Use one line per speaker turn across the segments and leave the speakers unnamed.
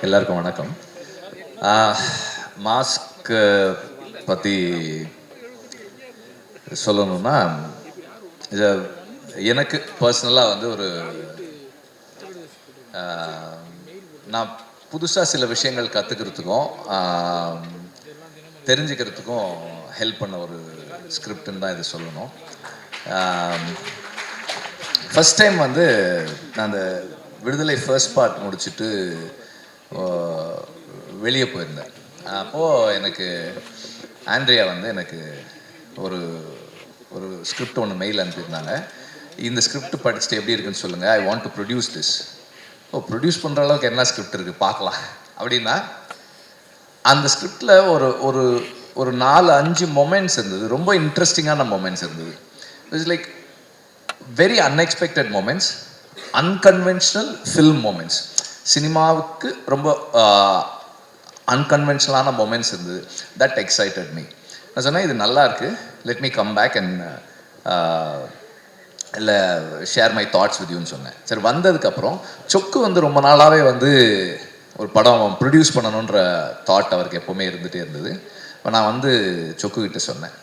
எல்லாருக்கும் வணக்கம். மாஸ்க் பற்றி சொல்லணும்னா, இது எனக்கு பர்சனலாக வந்து ஒரு நான் புதுசாக சில விஷயங்கள் கற்றுக்கிறதுக்கும் தெரிஞ்சுக்கிறதுக்கும் ஹெல்ப் பண்ண ஒரு ஸ்கிரிப்டுன்னு தான் இது சொல்லணும். ஃபஸ்ட் டைம் வந்து நான் அந்த விடுதலை ஃபர்ஸ்ட் பார்ட் முடிச்சுட்டு வெளியே போயிருந்தேன். அப்போது எனக்கு ஆண்ட்ரியா வந்து எனக்கு ஒரு ஒரு ஸ்கிரிப்ட் ஒன்று மெயில் அனுப்பியிருந்தாங்க. இந்த ஸ்கிரிப்ட் படிச்சுட்டு எப்படி இருக்குன்னு சொல்லுங்கள், ஐ want to produce this. Produce பண்ணுற அளவுக்கு என்ன ஸ்கிரிப்ட் இருக்குது பார்க்கலாம் அப்படின்னா, அந்த ஸ்கிரிப்டில் ஒரு ஒரு ஒரு 4-5 மொமெண்ட்ஸ் இருந்தது. ரொம்ப இன்ட்ரெஸ்டிங்கான மொமெண்ட்ஸ் இருந்தது. It's like very unexpected moments, unconventional film moments. சினிமாவுக்கு ரொம்ப அன்கன்வென்ஷனலான மொமெண்ட்ஸ் இருந்தது. That excited me. நான் சொன்னேன், இது நல்லா இருக்குது, let me come back and இல்லை ஷேர் மை தாட்ஸ் வித் யூன்னு சொன்னேன். சரி, வந்ததுக்கப்புறம் சொக்கு வந்து ரொம்ப நாளாகவே வந்து ஒரு படம் ப்ரொடியூஸ் பண்ணணுன்ற தாட் அவருக்கு எப்போவுமே இருந்துகிட்டே இருந்தது. இப்போ நான் வந்து சொக்குக்கிட்ட சொன்னேன்,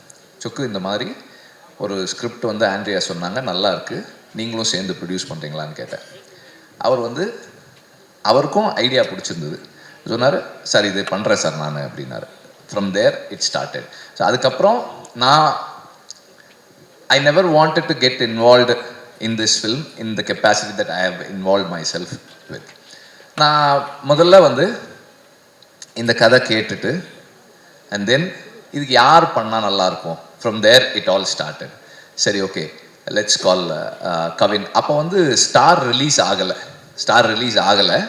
சொக்கு இந்த மாதிரி ஒரு ஸ்கிரிப்ட் வந்து ஆண்ட்ரியா சொன்னாங்க, நல்லா இருக்குது, நீங்களும் சேர்ந்து ப்ரொடியூஸ் பண்ணுறீங்களான்னு கேட்டேன். அவர் வந்து அவருக்கும் ஐடியா பிடிச்சிருந்தது. சொன்னார், சார் இது பண்ணுறேன் சார் நான் அப்படின்னாரு. From there it started. So அதுக்கப்புறம் நான் I never wanted to get involved in this film in the capacity that I have involved myself with. நான் முதல்ல வந்து இந்த கதை கேட்டுட்டு அண்ட் தென் இதுக்கு யார் பண்ணால் நல்லாயிருக்கும், from there it all started. சரி, ஓகே, லெட்ஸ் கால் கவின். அப்போ வந்து ஸ்டார் ரிலீஸ் ஆகலை.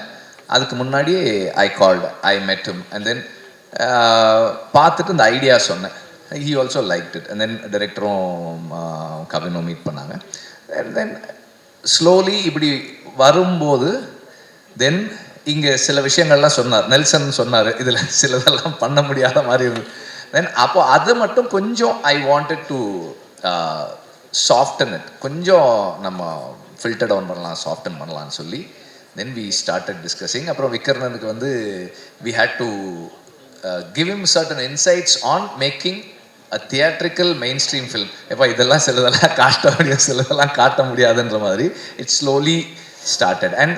அதுக்கு முன்னாடியே ஐ கால்டு, ஐ மெட் ஹிம் அண்ட் தென் பார்த்துட்டு இந்த ஐடியா சொன்னேன். He also liked it. And then டைரக்டரும் கவினும் மீட் பண்ணாங்க. And then ஸ்லோலி இப்படி வரும்போது தென் இங்கே சில விஷயங்கள்லாம் சொன்னார், நெல்சன் சொன்னார், இதில் சிலதெல்லாம் பண்ண முடியாத மாதிரி இருந்தது. தென் அப்போ அது மட்டும் கொஞ்சம் I wanted to soften it, கொஞ்சம் நம்ம ஃபில்டர் டவுன் பண்ணலாம், சாஃப்டன் பண்ணலான்னு சொல்லி தென் வி ஸ்டார்டட் டிஸ்கஸிங். அப்புறம் விக்ரமனுக்கு வந்து we had to give him certain insights on making a theatrical mainstream film. எப்போ இதெல்லாம் சிலதெல்லாம் காட்ட முடியும், சிலதெல்லாம் காட்ட முடியாதுன்ற மாதிரி it slowly started. And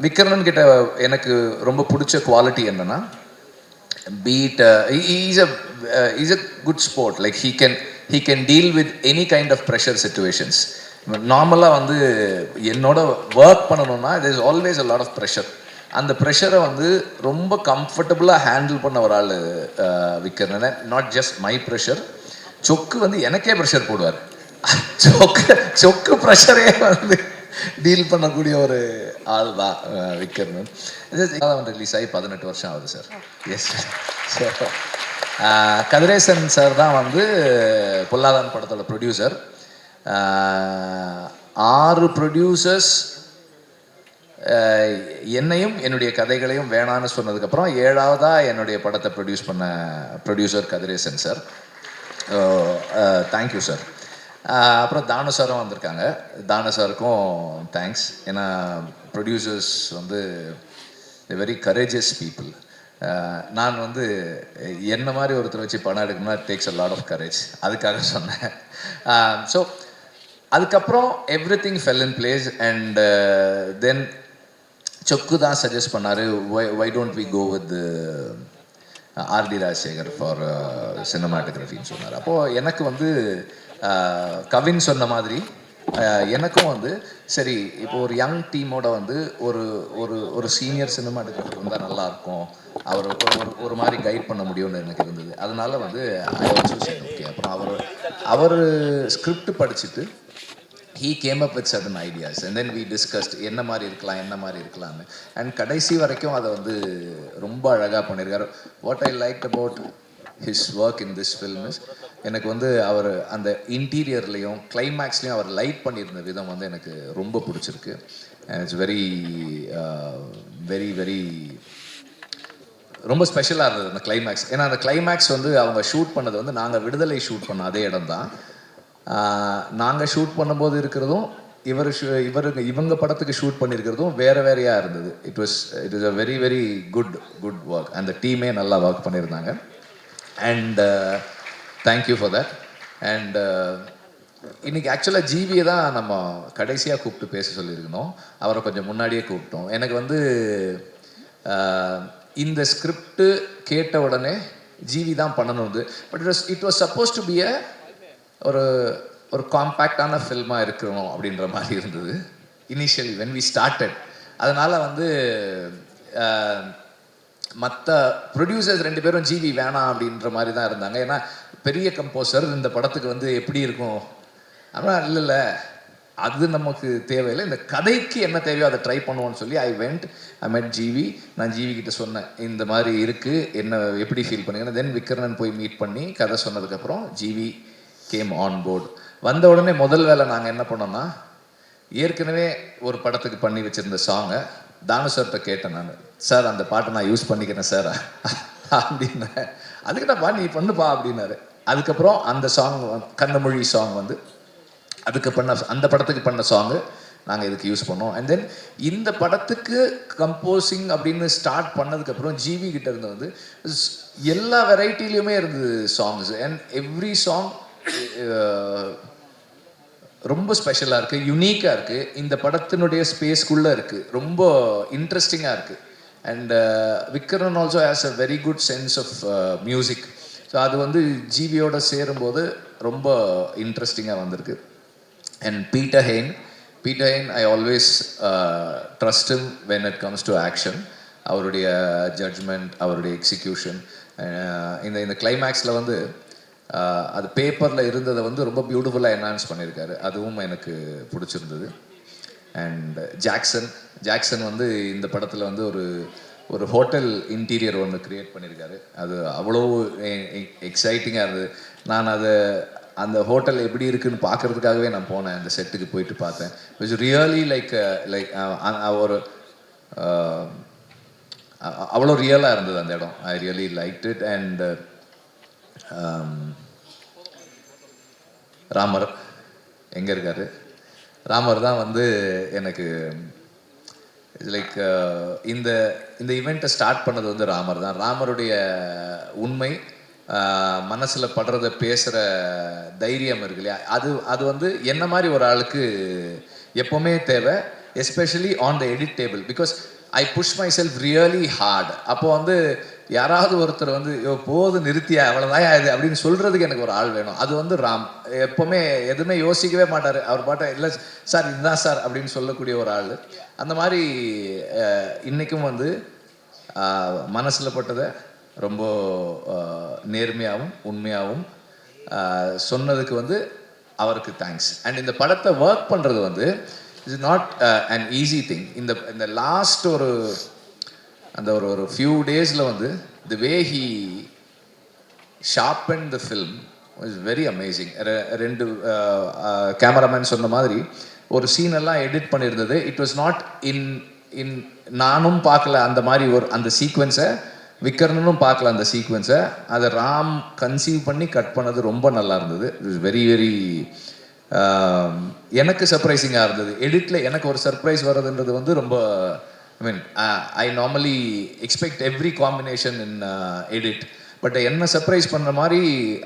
Vikraman கிட்ட எனக்கு ரொம்ப பிடிச்ச குவாலிட்டி என்னன்னா, பீட் is a good sport. Like he can deal with any kind of pressure situations. நார்மலாக வந்து என்னோட ஒர்க் பண்ணணும்னா there is always a lot of pressure. அந்த ப்ரெஷரை வந்து ரொம்ப கம்ஃபர்டபுளாக ஹேண்டில் பண்ண ஒரு ஆள் விற்கிறேன். நாட் ஜஸ்ட் மை ப்ரெஷர், சொக்கு வந்து எனக்கே ப்ரெஷர் போடுவார். சொக்கு ப்ரெஷரே வந்து டீல் பண்ணக்கூடிய ஒரு ஆள் தான் விற்கிறேன். ரிலீஸ் ஆகி 18 வருஷம் ஆகுது sir. Yes sir. Kathiresan sir தான் வந்து பொல்லாதன் படத்தோட ப்ரொடியூசர். 6 ப்ரொடியூசர்ஸ் என்னையும் என்னுடைய கதைகளையும் வேணான்னு சொன்னதுக்கப்புறம் 7ஆவதாக என்னுடைய படத்தை ப்ரொடியூஸ் பண்ண producer Kathiresan sir. Thank you sir. அப்புறம் தானு சாரும் வந்திருக்காங்க. தானு சாருக்கும் தேங்க்ஸ். ஏன்னா ப்ரொடியூசர்ஸ் வந்து வெரி கரேஜியஸ் பீப்புள். நான் வந்து என்ன மாதிரி ஒருத்தர் வச்சு படம் எடுக்கணும்னா it takes a lot of courage, அதுக்காக சொன்னேன். ஸோ அதுக்கப்புறம் everything fell in place. And then Chokku தான் சஜஸ்ட் பண்ணார், why don't we go with RD Rajasekar for சினிமாட்டோகிராஃபின்னு சொன்னார். அப்போது எனக்கு வந்து கவின் சொன்ன மாதிரி எனக்கும் வந்து சரி, இப்போ ஒரு யங் டீமோட வந்து ஒரு ஒரு ஒரு சீனியர் சினிமாட்டோகிராஃபர் வந்தால் நல்லாயிருக்கும், அவர் ஒரு மாதிரி கைட் பண்ண முடியும்னு எனக்கு இருந்தது. அதனால வந்து ஐ ஆல்சோ சேட் ஓகே. அப்புறம் அவர் ஸ்கிரிப்ட் படிச்சுட்டு he came up with certain ideas and then we discussed என்ன மாதிரி இருக்கலாம்னு. அண்ட் கடைசி வரைக்கும் அதை வந்து ரொம்ப அழகாக பண்ணியிருக்காரு. What I like about his work in this film is, எனக்கு வந்து அவர் அந்த இன்டீரியர்லேயும் கிளைமேக்ஸ்லேயும் அவர் லைட் பண்ணியிருந்த விதம் வந்து எனக்கு ரொம்ப பிடிச்சிருக்கு. And it's very very very ரொம்ப ஸ்பெஷலாக இருந்தது அந்த கிளைமேக்ஸ். ஏன்னா அந்த கிளைமேக்ஸ் வந்து அவங்க ஷூட் பண்ணது வந்து நாங்கள் விடுதலை ஷூட் பண்ண அதே இடம் தான். நாங்கள் ஷூட் பண்ணும்போது இருக்கிறதும் இவங்க படத்துக்கு ஷூட் பண்ணியிருக்கிறதும் வேறையாக இருந்தது. It is a very very good work. அந்த டீமே நல்லா ஒர்க் பண்ணியிருந்தாங்க. And thank you for that. And இன்னைக்கு ஆக்சுவலாக ஜிவியை தான் நம்ம கடைசியாக கூப்பிட்டு பேச சொல்லியிருக்கணும். அவரை கொஞ்சம் முன்னாடியே கூப்பிட்டோம். எனக்கு வந்து இந்த ஸ்கிரிப்டு கேட்ட உடனே ஜிவி தான் பண்ணணும். But it was suppose to be ஒரு காம்பேக்டான ஃபில்மாக இருக்கணும் அப்படின்ற மாதிரி இருந்தது இனிஷியலி வென் வி ஸ்டார்டட். அதனால் வந்து மற்ற ப்ரொடியூசர்ஸ் 2 பேரும் ஜிவி வேணாம் அப்படின்ற மாதிரி தான் இருந்தாங்க. ஏன்னா பெரிய கம்போசர் இந்த படத்துக்கு வந்து எப்படி இருக்கும். ஆனால் இல்லை அது நமக்கு தேவையில்லை, இந்த கதைக்கு என்ன தேவையோ அதை ட்ரை பண்ணுவோன்னு சொல்லி ஐ மெட் ஜிவி. நான் ஜிவி கிட்ட சொன்னேன், இந்த மாதிரி இருக்குது, என்ன எப்படி ஃபீல் பண்ணுங்கன்னா. தென் விக்ரனன் போய் மீட் பண்ணி கதை சொன்னதுக்கப்புறம் ஜிவி கேம் ஆன் போர்டு. வந்த உடனே முதல் வேலை நாங்கள் என்ன பண்ணோம்னா, ஏற்கனவே ஒரு படத்துக்கு பண்ணி வச்சுருந்த சாங்கை தானு சார்கிட்ட கேட்டேன். நான், சார் அந்த பாட்டை நான் யூஸ் பண்ணிக்கிறேன் சார் அப்படின்னேன். அதுக்கிட்டப்பா நீ பண்ணுப்பா அப்படின்னாரு. அதுக்கப்புறம் அந்த சாங் கண்ணமொழி சாங் வந்து அந்த படத்துக்கு பண்ண சாங்கு நாங்கள் இதுக்கு யூஸ் பண்ணோம். அண்ட் தென் இந்த படத்துக்கு கம்போசிங் அப்படின்னு ஸ்டார்ட் பண்ணதுக்கப்புறம் ஜிவி கிட்ட இருந்து வந்து எல்லா வெரைட்டிலையுமே இருந்தது சாங்ஸ். அண்ட் எவ்ரி சாங் ரொம்ப ஸ்பெஷலாக இருக்குது, யுனிக்காக இருக்குது, இந்த படத்தினுடைய ஸ்பேஸ்க்குள்ளே இருக்குது, ரொம்ப இன்ட்ரெஸ்டிங்காக இருக்குது. And Vikran also has a very good sense of music. So அது வந்து ஜிவியோட சேரும்போது ரொம்ப இன்ட்ரெஸ்டிங்காக வந்திருக்கு. And Peter Hein, I always trust him when it comes to action. அவருடைய ஜட்ஜ்மெண்ட், அவருடைய எக்ஸிக்யூஷன். இந்த கிளைமேக்ஸில் வந்து அது பேப்பரில் இருந்ததை வந்து ரொம்ப பியூட்டிஃபுல்லாக என்ஹான்ஸ் பண்ணியிருக்காரு. அதுவும் எனக்கு பிடிச்சிருந்தது. அண்ட் ஜாக்சன் வந்து இந்த படத்தில் வந்து ஒரு ஹோட்டல் இன்டீரியர் ஒன்று க்ரியேட் பண்ணியிருக்காரு. அது அவ்வளோ எக்ஸைட்டிங்காக இருந்தது. நான் அந்த ஹோட்டல் எப்படி இருக்குன்னு பார்க்குறதுக்காகவே நான் போனேன். அந்த செட்டுக்கு போயிட்டு பார்த்தேன். இட்ஸ் ரியலி லைக் ஒரு அவ்வளோ ரியலாக இருந்தது அந்த இடம். ஐ really like it. And Ramar எங்கே இருக்காரு? ராமர் தான் வந்து எனக்கு லைக் இந்த ஈவெண்ட்டை ஸ்டார்ட் பண்ணது வந்து ராமர் தான். ராமருடைய உண்மை மனசில் படுறத பேசுகிற தைரியம் இருக்கு இல்லையா, அது வந்து என்ன மாதிரி ஒரு ஆளுக்கு எப்போவுமே தேவை. Especially on the edit table, because I push my self really hard. அப்போ வந்து யாராவது ஒருத்தர் வந்து போது நிறுத்தியா அவ்வளோதான் இது அப்படின்னு சொல்கிறதுக்கு எனக்கு ஒரு ஆள் வேணும். அது வந்து ராம் எப்போவுமே எதுவுமே யோசிக்கவே மாட்டார். அவர் பாட்டை இல்லை சார் இதுதான் சார் அப்படின்னு சொல்லக்கூடிய ஒரு ஆள். அந்த மாதிரி இன்றைக்கும் வந்து மனசில் பட்டதை ரொம்ப நேர்மையாகவும் உண்மையாகவும் சொன்னதுக்கு வந்து அவருக்கு தேங்க்ஸ். அண்ட் இந்த படத்தை ஒர்க் பண்ணுறது வந்து it's not an easy thing. இந்த லாஸ்ட் ஒரு ஃபியூ டேஸில் வந்து the way he sharpen the film is very amazing. 2 cameraman சொன்ன மாதிரி ஒரு சீனெல்லாம் எடிட் பண்ணியிருந்தது. இட் வாஸ் நாட் இன் நானும் பார்க்கல அந்த மாதிரி அந்த சீக்வன்ஸை, விக்ரனும் பார்க்கல அந்த சீக்வன்ஸை. அதை ராம் கன்சீவ் பண்ணி கட் பண்ணது ரொம்ப நல்லா இருந்தது. இட் இஸ் வெரி வெரி எனக்கு சர்ப்ரைசிங்காக இருந்தது. எடிட்டில் எனக்கு ஒரு சர்ப்ரைஸ் வர்றதுன்றது வந்து ரொம்ப I normally expect every combination in edit. But என்ன சர்ப்ரைஸ் பண்ணுற மாதிரி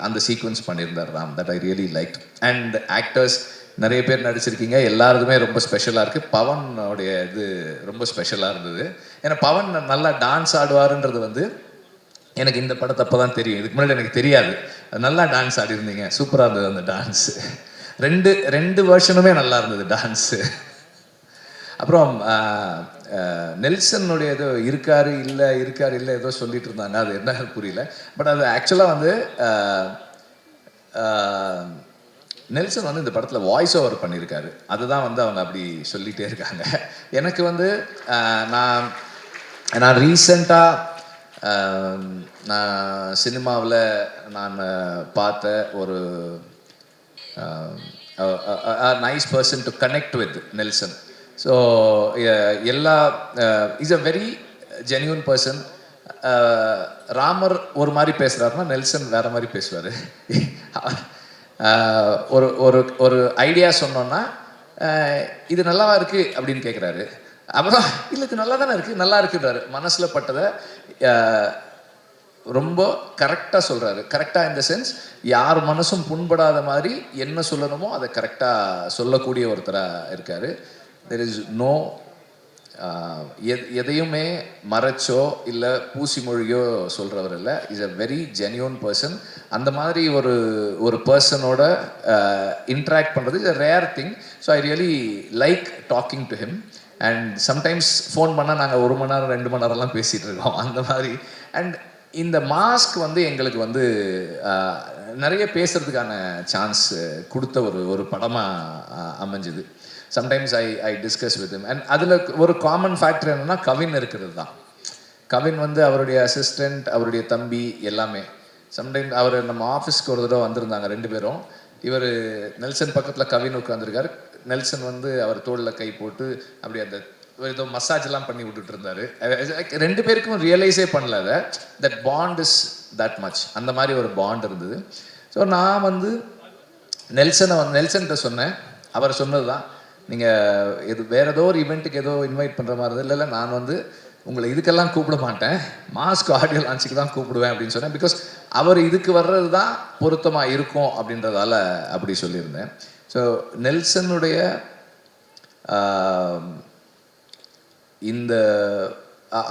அந்த சீக்வன்ஸ் பண்ணியிருந்தார் Ram. That I really like. And actors நிறைய பேர் நடிச்சிருக்கீங்க, எல்லாருக்குமே ரொம்ப ஸ்பெஷலாக இருக்குது. பவனுடைய இது ரொம்ப ஸ்பெஷலாக இருந்தது. ஏன்னா பவன் நல்லா டான்ஸ் ஆடுவாருன்றது வந்து எனக்கு இந்த படத்தை அப்போ தான் தெரியும். இதுக்கு முன்னாடி எனக்கு தெரியாது. நல்லா டான்ஸ் ஆடிருந்தீங்க, சூப்பராக இருந்தது அந்த டான்ஸு. ரெண்டு வெர்ஷனுமே நல்லா இருந்தது டான்ஸு. அப்புறம் நெல்சனுடைய ஏதோ இருக்காரு இல்லை ஏதோ சொல்லிட்டு இருந்தாங்க, அது என்ன புரியல. பட் அது ஆக்சுவலாக வந்து நெல்சன் வந்து இந்த படத்தில் வாய்ஸ் ஓவர் பண்ணியிருக்காரு. அதுதான் வந்து அவங்க அப்படி சொல்லிகிட்டே இருக்காங்க. எனக்கு வந்து நான் ரீசெண்டாக நான் சினிமாவில் நான் பார்த்த ஒரு nice person to connect with Nelson. So எல்லா is a very genuine person. Ramar ஒரு மாதிரி பேசுகிறாருன்னா நெல்சன் வேறு மாதிரி பேசுவார். ஒரு ஐடியா சொன்னோன்னா இது நல்லாவா இருக்குது அப்படின்னு கேட்குறாரு. அப்புறம் இல்லை இது நல்லா தானே இருக்குது, நல்லா இருக்குன்றாரு. மனசில் பட்டதை ரொம்ப கரெக்டாக சொல்கிறாரு. கரெக்டாக இந்த சென்ஸ் யார் மனசும் புண்படாத மாதிரி என்ன சொல்லணுமோ அதை கரெக்டாக சொல்லக்கூடிய ஒருத்தராக இருக்கார். தெர் இஸ் நோ எதையுமே மறைச்சோ இல்லை பூசி மொழியோ சொல்கிறவர் இல்லை. Is a very genuine person. அந்த மாதிரி ஒரு பர்சனோட இன்ட்ராக்ட் பண்ணுறது is a rare thing. So I really like talking to him. And sometimes phone பண்ணால் நாங்கள் 1 மணி நேரம் 2 மணி நேரம்லாம் பேசிகிட்டு இருக்கோம் அந்த மாதிரி. அண்ட் இந்த மாஸ்க் வந்து எங்களுக்கு வந்து நிறைய பேசுகிறதுக்கான சான்ஸ் கொடுத்த ஒரு படமாக அமைஞ்சுது. Sometimes I discuss with him. And அதில் ஒரு காமன் ஃபேக்டர் என்னென்னா கவின் இருக்கிறது தான். கவின் வந்து அவருடைய அசிஸ்டண்ட், அவருடைய தம்பி எல்லாமே. சம்டைம்ஸ் அவர் நம்ம ஆஃபீஸ்க்கு ஒரு தடவை வந்திருந்தாங்க 2 பேரும். இவர் நெல்சன் பக்கத்தில் கவின் உட்காந்துருக்காரு. நெல்சன் வந்து அவர் தோளில் கை போட்டு அப்படி அந்த ஏதோ மசாஜ்லாம் பண்ணி விட்டுட்டு இருந்தாரு. 2 பேருக்கும் ரியலைஸே பண்ணல அதை. That bond is that much. அந்த மாதிரி ஒரு பாண்ட் இருந்தது. ஸோ நான் வந்து நெல்சன்கிட்ட சொன்னேன். அவர் சொன்னது தான், நீங்கள் இது வேறு ஏதோ ஒரு ஈவெண்ட்டுக்கு ஏதோ இன்வைட் பண்ணுற மாதிரி இருந்தது. இல்லை நான் வந்து உங்களை இதுக்கெல்லாம் கூப்பிட மாட்டேன், மாஸ்க் ஆடியோ லான்ச்சுக்கு தான் கூப்பிடுவேன் அப்படின்னு சொன்னேன். பிகாஸ் அவர் இதுக்கு வர்றது தான் பொருத்தமாக இருக்கும் அப்படின்றதால அப்படி சொல்லியிருந்தேன். ஸோ நெல்சனுடைய இந்த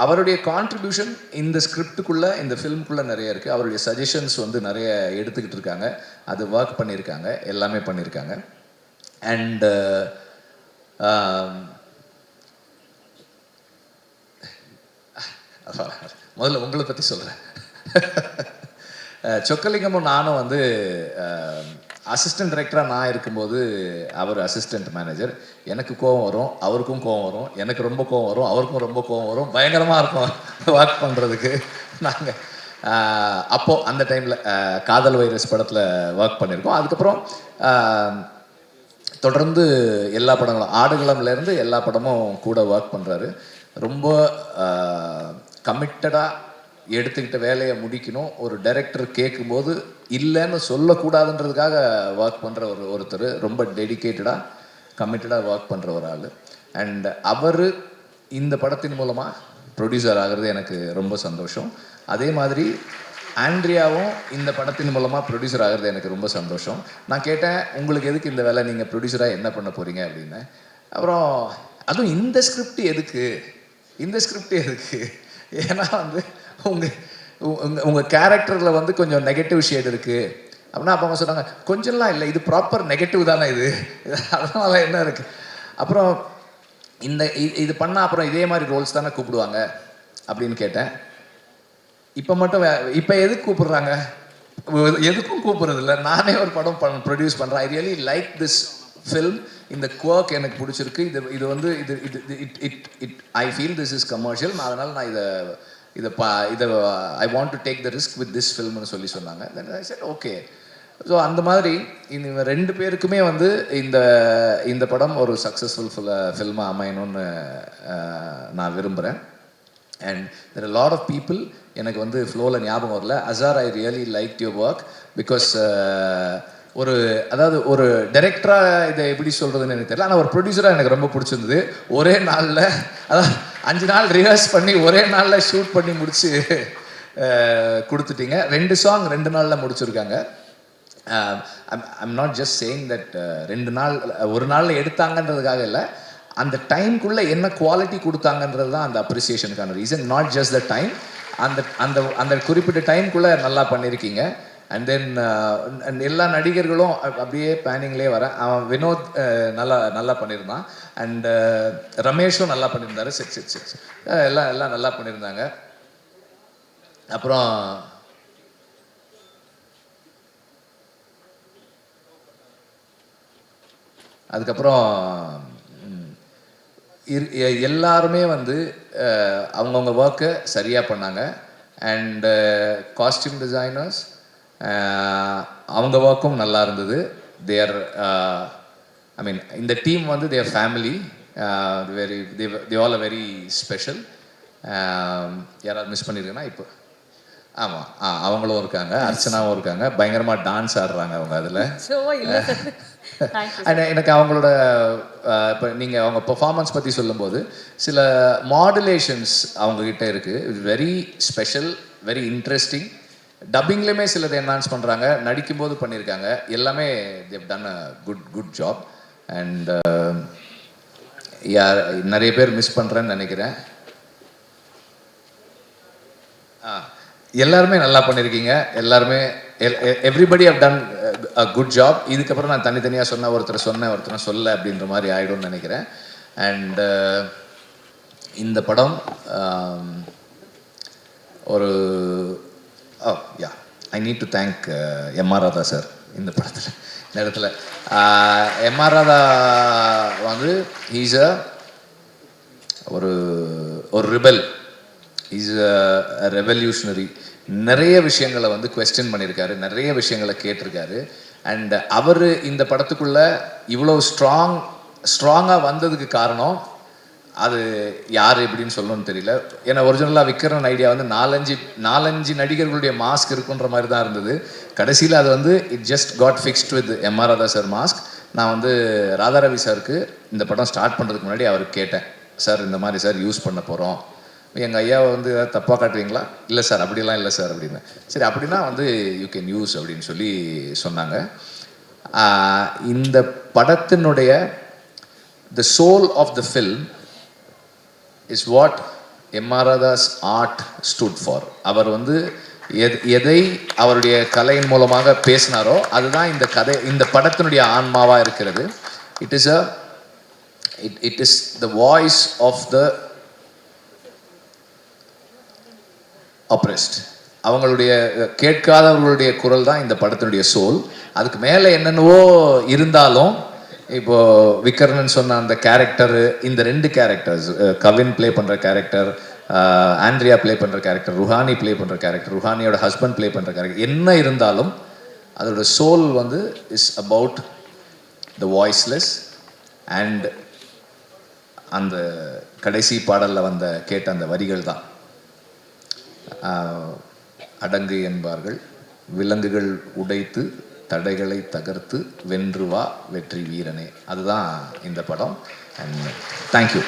அவருடைய கான்ட்ரிபியூஷன் இந்த ஸ்கிரிப்டுக்குள்ளே, இந்த ஃபிலிம்குள்ளே நிறைய இருக்குது. அவருடைய சஜஷன்ஸ் வந்து நிறைய எடுத்துக்கிட்டு இருக்காங்க, அது ஒர்க் பண்ணியிருக்காங்க, எல்லாமே பண்ணியிருக்காங்க. அண்ட் முதல்ல உங்களை பற்றி சொல்கிறேன். சொக்கலிங்கமும் நானும் வந்து அசிஸ்டன்ட் டைரக்டராக நான் இருக்கும்போது அவர் அசிஸ்டன்ட் மேனேஜர். எனக்கு கோவம் வரும், அவருக்கும் கோவம் வரும், எனக்கு ரொம்ப கோவம் வரும், அவருக்கும் ரொம்ப கோவம் வரும். பயங்கரமாக இருக்கும் ஒர்க் பண்ணுறதுக்கு. நாங்கள் அப்போது அந்த டைமில் காதல் வைரஸ் படத்தில் ஒர்க் பண்ணியிருக்கோம். அதுக்கப்புறம் தொடர்ந்து எல்லா படங்களும், ஆடுகளம்லேருந்து எல்லா படமும் கூட ஒர்க் பண்ணுறாரு. ரொம்ப கமிட்டடாக எடுத்துக்கிட்ட வேலையை முடிக்கணும். ஒரு டைரக்டர் கேட்கும்போது இல்லைன்னு சொல்லக்கூடாதுன்றதுக்காக ஒர்க் பண்ணுற ஒருத்தர். ரொம்ப டெடிக்கேட்டடாக கமிட்டடாக ஒர்க் பண்ணுற ஒரு ஆள். அண்ட் அவர் இந்த படத்தின் மூலமாக ப்ரொடியூசர் ஆகிறது எனக்கு ரொம்ப சந்தோஷம். அதே மாதிரி ஆண்ட்ரியாவும் இந்த படத்தின் மூலமாக ப்ரொடியூசர் ஆகிறது எனக்கு ரொம்ப சந்தோஷம். நான் கேட்டேன், உங்களுக்கு எதுக்கு இந்த வேலை, நீங்கள் ப்ரொடியூசராக என்ன பண்ண போகிறீங்க அப்படின்னு. அப்புறம் அதுவும் இந்த ஸ்கிரிப்ட் எதுக்கு, இந்த ஸ்கிரிப்ட் எதுக்கு, ஏன்னா வந்து உங்கள் கேரக்டரில் வந்து கொஞ்சம் நெகட்டிவ் ஷேட் இருக்குது அப்படின்னா அப்போ அவங்க சொன்னாங்க, கொஞ்சம்லாம் இல்லை, இது ப்ராப்பர் நெகட்டிவ் தானே இது, அதனால என்ன இருக்குது. அப்புறம் இது பண்ணால் அப்புறம் இதே மாதிரி ரோல்ஸ் தானே கூப்பிடுவாங்க அப்படின்னு கேட்டேன். இப்போ மட்டும் இப்போ எதுக்கு கூப்பிடுறாங்க, எதுக்கும் கூப்பிட்றதில்ல. நானே ஒரு படம் ப்ரொடியூஸ் பண்ணுறேன். I really like this film. இந்த குவர்க் எனக்கு பிடிச்சிருக்கு. இது வந்து I feel this is commercial. அதனால் நான் இதை I want to take the risk with this ஃபில்ம்னு சொன்னாங்க. Then I said okay. So அந்த மாதிரி இவங்க 2 பேருக்குமே வந்து இந்த படம் ஒரு சக்ஸஸ்ஃபுல் ஃபில்மாக அமையணும்னு நான் விரும்புகிறேன். And there are lot of people எனக்கு வந்து ஃப்ளோவில் ஞாபகம் வரல. Azhar, I really like your work. Because அதாவது ஒரு டைரக்டராக இதை எப்படி சொல்கிறதுன்னு எனக்கு தெரியல, ஆனால் ஒரு ப்ரொடியூசராக எனக்கு ரொம்ப பிடிச்சிருந்தது. ஒரே நாளில், அதாவது 5 நாள் ரிஹர்ஸ் பண்ணி ஒரே நாளில் ஷூட் பண்ணி முடிச்சு கொடுத்துட்டீங்க. 2 சாங் 2 நாளில் முடிச்சிருக்காங்க. I'm not just saying that 2 நாள், ஒரு நாளில் எடுத்தாங்கன்றதுக்காக இல்லை, அந்த டைம்குள்ளே என்ன குவாலிட்டி கொடுத்தாங்கன்றது தான் அந்த அப்ரிசியேஷனுக்கான reason. Not just the time, அந்த குறிப்பிட்ட டைம்குள்ளே நல்லா பண்ணியிருக்கீங்க. அண்ட் தென் எல்லா நடிகர்களும் அப்படியே பேனிங்லேயே வரேன். அவன் வினோத் நல்லா பண்ணியிருந்தான். அண்ட் ரமேஷும் நல்லா பண்ணியிருந்தாரு. சிக்ஸ் எல்லாம் நல்லா பண்ணியிருந்தாங்க. அப்புறம் அதுக்கப்புறம் எல்லாருமே வந்து அவங்கவுங்க ஒர்க்கை சரியாக பண்ணாங்க. அண்ட் காஸ்டியூம் டிசைனர்ஸ் அவங்க ஒர்க்கும் நல்லா இருந்தது. தேர் ஐ மீன் இந்த டீம் வந்து their family, they all a very special. யாராவது மிஸ் பண்ணியிருக்கேன்னா இப்போ ஆமாம் அவங்களும் இருக்காங்க, அர்ச்சனாவும் இருக்காங்க, பயங்கரமாக டான்ஸ் ஆடுறாங்க அவங்க அதில். எனக்கு அவங்களோட இப்போ நீங்கள் அவங்க பெர்ஃபார்மன்ஸ் பற்றி சொல்லும்போது சில மாடுலேஷன்ஸ் அவங்கக்கிட்ட இருக்குது, வெரி ஸ்பெஷல், வெரி இன்ட்ரெஸ்டிங். டப்பிங்லேயுமே சிலதை என்ஹான்ஸ் பண்ணுறாங்க, நடிக்கும்போது பண்ணியிருக்காங்க, எல்லாமே Dev done a good job. And யார் நிறைய பேர் மிஸ் பண்ணுறேன்னு நினைக்கிறேன். எல்லாருமே நல்லா பண்ணியிருக்கீங்க, எல்லாருமே everybody have done a good job. இதுக்கப்புறம் நான் தனித்தனியாக ஒருத்தரை சொல்ல அப்படின்ற மாதிரி ஆகிடும்னு நினைக்கிறேன். அண்ட் இந்த படம் ஒரு yeah I need to thank MR Radha sir இந்த படத்தில். இந்த இடத்துல எம்ஆர் ராதா வந்து ஹீஸ் ஒரு ரிபல், இஸ் அ ரெவல்யூஷனரி. நிறைய விஷயங்களை வந்து குவெஸ்டின் பண்ணியிருக்காரு, நிறைய விஷயங்களை கேட்டிருக்காரு. அண்ட் அவர் இந்த படத்துக்குள்ளே இவ்வளோ ஸ்ட்ராங்காக வந்ததுக்கு காரணம் அது யார் எப்படின்னு சொல்லணும்னு தெரியல. ஏன்னா ஒரிஜினலாக விற்கிறன் ஐடியா வந்து நாலஞ்சு நடிகர்களுடைய மாஸ்க் இருக்குன்ற மாதிரி தான் இருந்தது. கடைசியில் அது வந்து it just got fixed with MR Radha sir mask. நான் வந்து ராதாரவி சாருக்கு இந்த படம் ஸ்டார்ட் பண்ணுறதுக்கு முன்னாடி அவருக்கு கேட்டேன், சார் இந்த மாதிரி சார் யூஸ் பண்ண போகிறோம், எங்கள் ஐயாவை வந்து ஏதாவது தப்பாக காட்டுவீங்களா? இல்லை சார் அப்படிலாம் இல்லை சார் அப்படின்னு. சரி அப்படின்னா வந்து யூ கேன் யூஸ் அப்படின்னு சொல்லி சொன்னாங்க. இந்த படத்தினுடைய the soul of the film is what MR Radha's art stood for. அவர் வந்து எதை அவருடைய கலையின் மூலமாக பேசினாரோ அதுதான் இந்த படத்தினுடைய ஆன்மாவாக இருக்கிறது. It is the voice of the oppressed. அவங்களுடைய கேட்காதவர்களுடைய குரல் தான் இந்த படத்தினுடைய சோல். அதுக்கு மேலே என்னென்னவோ இருந்தாலும் இப்போது விக்கர்ணன் சொன்ன அந்த கேரக்டரு, இந்த 2 கேரக்டர்ஸ், கவின் ப்ளே பண்ணுற கேரக்டர், ஆண்ட்ரியா ப்ளே பண்ணுற கேரக்டர், ருஹானி ப்ளே பண்ணுற கேரக்டர், ருஹானியோட ஹஸ்பண்ட் ப்ளே பண்ணுற கேரக்டர், என்ன இருந்தாலும் அதோட சோல் வந்து is about the voiceless. And அந்த கடைசி பாடலில் கேட்ட அந்த வரிகள் தான், அடங்கு என்பார்கள் விலங்குகள் உடைத்து தடைகளை தகர்த்து வென்று வா வெற்றி வீரனே. அதுதான் இந்த படம். And thank you.